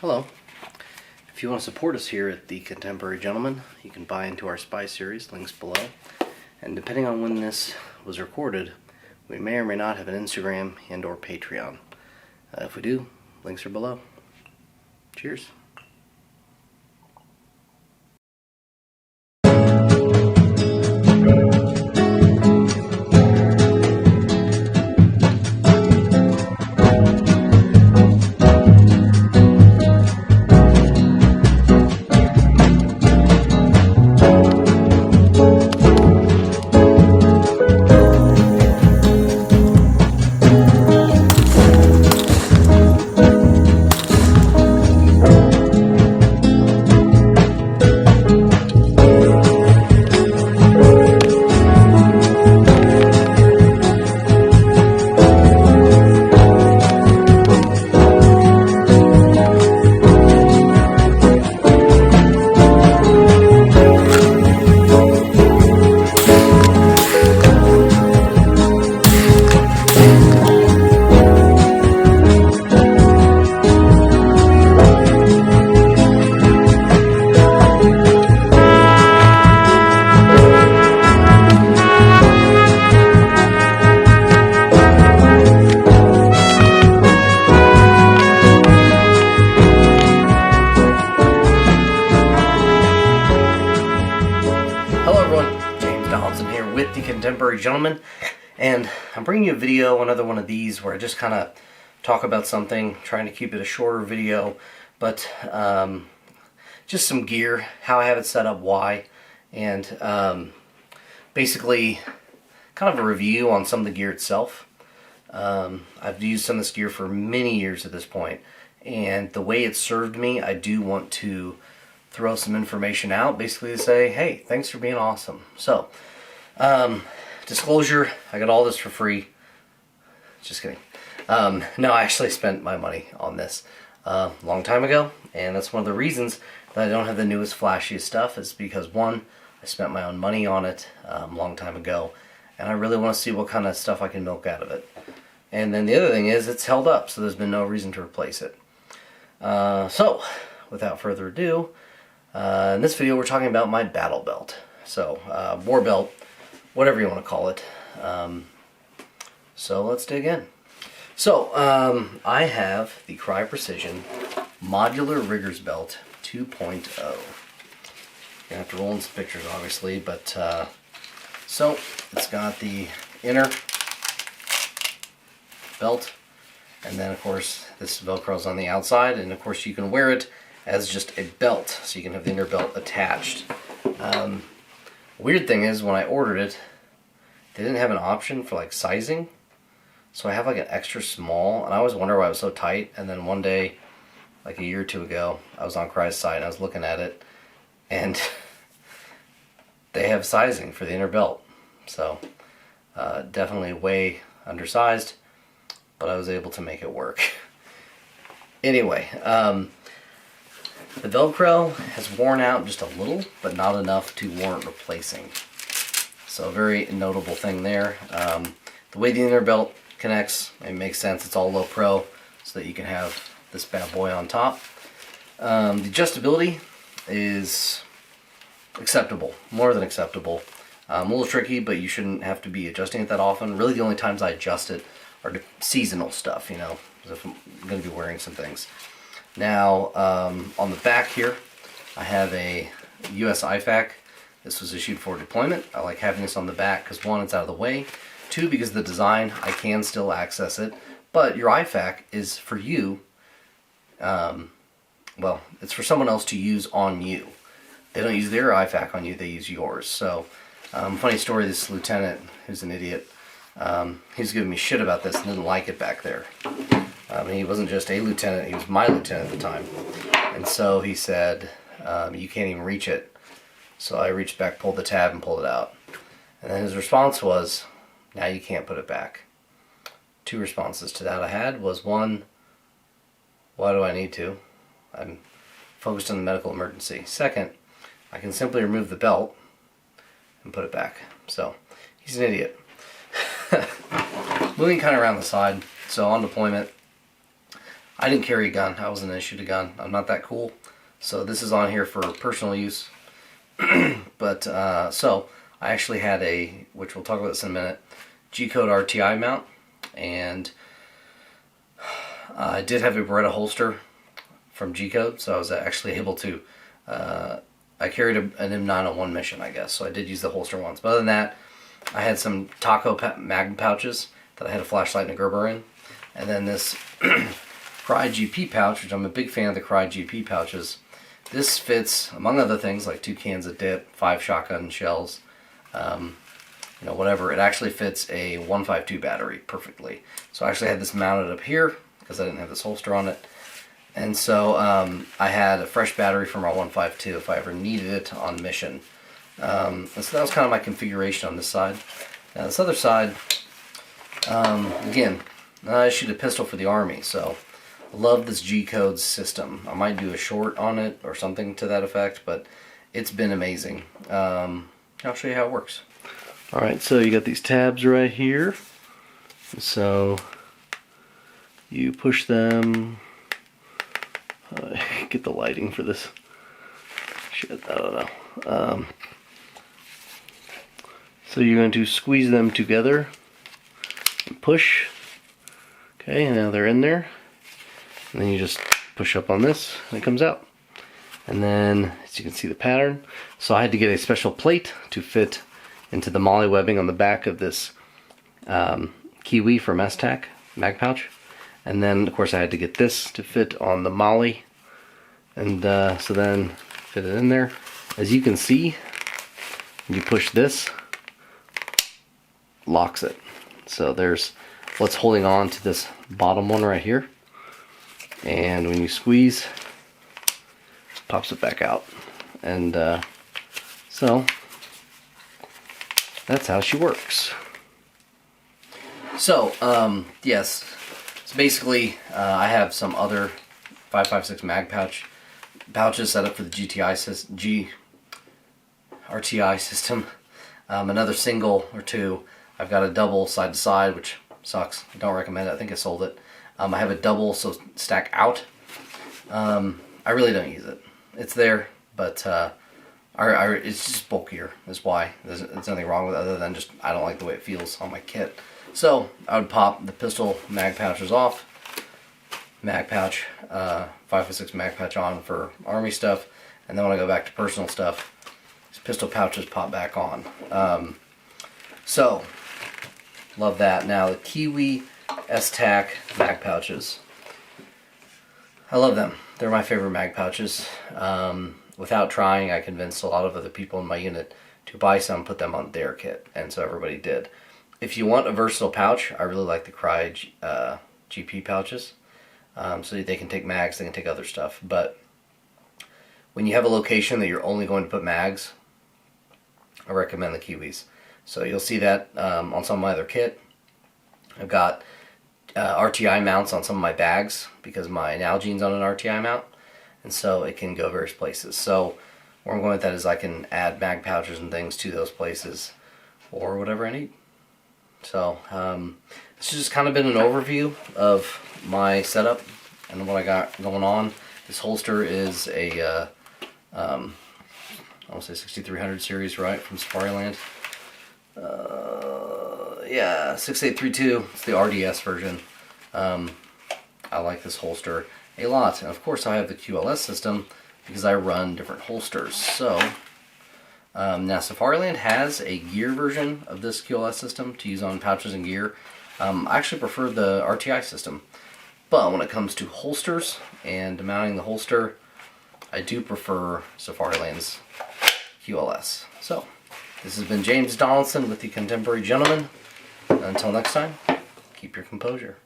Hello. If you want to support us here at The Contemporary Gentleman, you can buy into our Spy series, links below. And depending on when this was recorded, we may or may not have an Instagram and or Patreon. If we do, links are below. Cheers. With The Contemporary Gentleman, and I'm bringing you a video, another one of these where I just kind of talk about something, trying to keep it a shorter video, but just some gear, how I have it set up, why, and basically kind of a review on some of the gear itself. I've used some of this gear for many years at this point, and the way it served me, I do want to throw some information out, basically to say, hey, thanks for being awesome. So, disclosure, I got all this for free. Just kidding. No, I actually spent my money on this a long time ago, and that's one of the reasons that I don't have the newest, flashiest stuff, is because, one, I spent my own money on it a long time ago, and I really want to see what kind of stuff I can milk out of it. And then the other thing is, it's held up, so there's been no reason to replace it. So, without further ado, in this video we're talking about my battle belt. So, war belt, whatever you want to call it. So let's dig in. So I have the CRYE Precision Modular Riggers Belt 2.0. You're gonna have to roll in some pictures, obviously, but so it's got the inner belt, and then of course this Velcro's on the outside, and of course you can wear it as just a belt, so you can have the inner belt attached. Weird thing is, when I ordered it, they didn't have an option for like sizing, so I have like an extra small, and I always wonder why it was so tight. And then one day, like a year or two ago, I was on CRYE's site and I was looking at it, and they have sizing for the inner belt. So definitely way undersized, but I was able to make it work. Anyway, the Velcro has worn out just a little, but not enough to warrant replacing. So a very notable thing there. The way the inner belt connects, it makes sense. It's all low pro, so that you can have this bad boy on top. The adjustability is acceptable, more than acceptable. A little tricky, but you shouldn't have to be adjusting it that often. Really, the only times I adjust it are to seasonal stuff, you know, if I'm going to be wearing some things. Now, on the back here, I have a US IFAK. This was issued for deployment. I like having this on the back because, one, it's out of the way. Two, because of the design, I can still access it. But your IFAK is for you, well, it's for someone else to use on you. They don't use their IFAK on you, they use yours. So, funny story, this lieutenant, who's an idiot, he was giving me shit about this and didn't like it back there. He wasn't just a lieutenant, he was my lieutenant at the time. And so he said, you can't even reach it. So I reached back, pulled the tab, and pulled it out. And then his response was, now you can't put it back. Two responses to that I had was, one, why do I need to? I'm focused on the medical emergency. Second, I can simply remove the belt and put it back. So he's an idiot. Moving kind of around the side. So on deployment, I didn't carry a gun. I wasn't issued a gun. I'm not that cool. So this is on here for personal use. But so I actually had a, which we'll talk about this in a minute, G-code RTI mount, and I did have a Beretta holster from G-code, so I was actually able to. I carried an M9 on one mission, I guess, so I did use the holster once. But other than that, I had some taco mag pouches that I had a flashlight and a Gerber in, and then this CRYE GP pouch, which I'm a big fan of the CRYE GP pouches. This fits, among other things, like 2 cans of dip, 5 shotgun shells, you know, whatever. It actually fits a 152 battery perfectly. So I actually had this mounted up here because I didn't have this holster on it. And so I had a fresh battery for my 152 if I ever needed it on mission. And so that was kind of my configuration on this side. Now this other side, again, I issued a pistol for the Army, so love this G-code system. I might do a short on it or something to that effect, but it's been amazing. I'll show you how it works. Alright, so you got these tabs right here. So you push them. Get the lighting for this. Shit, I don't know. So you're going to squeeze them together and push. Okay, and now they're in there. And then you just push up on this and it comes out. And then, as you can see the pattern, so I had to get a special plate to fit into the MOLLE webbing on the back of this KYWI from STAC mag pouch. And then, of course, I had to get this to fit on the MOLLE. And so then fit it in there. As you can see, you push this, locks it. So there's what's holding on to this bottom one right here. And when you squeeze, it pops it back out. And so that's how she works. So, yes. So basically, I have some other 5.56 mag pouches set up for the RTI system. Another single or two. I've got a double side to side, which sucks. I don't recommend it. I think I sold it. I have a double, so stack out. I really don't use it. It's there, but it's just bulkier. Is why. There's nothing wrong with it other than just I don't like the way it feels on my kit. So I would pop the pistol mag pouches off, mag pouch, 5.56 mag pouch on for Army stuff, and then when I go back to personal stuff, these pistol pouches pop back on. So love that. Now the KYWI STAC mag pouches, I love them. They're my favorite mag pouches. Without trying, I convinced a lot of other people in my unit to buy some, put them on their kit, and so everybody did. If you want a versatile pouch, I really like the CRYE GP pouches. So they can take mags, they can take other stuff. But when you have a location that you're only going to put mags, I recommend the KYWIs. So you'll see that on some of my other kit. I've got RTI mounts on some of my bags because my Nalgene's on an RTI mount, and so it can go various places. So where I'm going with that is I can add mag pouches and things to those places or whatever I need. So this has just kind of been an overview of my setup and what I got going on. This holster is a I want to say 6300 series, right, from Safariland. Yeah, 6832. It's the RDS version. I like this holster a lot, and of course I have the QLS system because I run different holsters. So now Safariland has a gear version of this QLS system to use on pouches and gear. I actually prefer the RTI system, but when it comes to holsters and mounting the holster, I do prefer Safariland's QLS. So this has been James Donaldson with the Contemporary Gentleman. Until next time, keep your composure.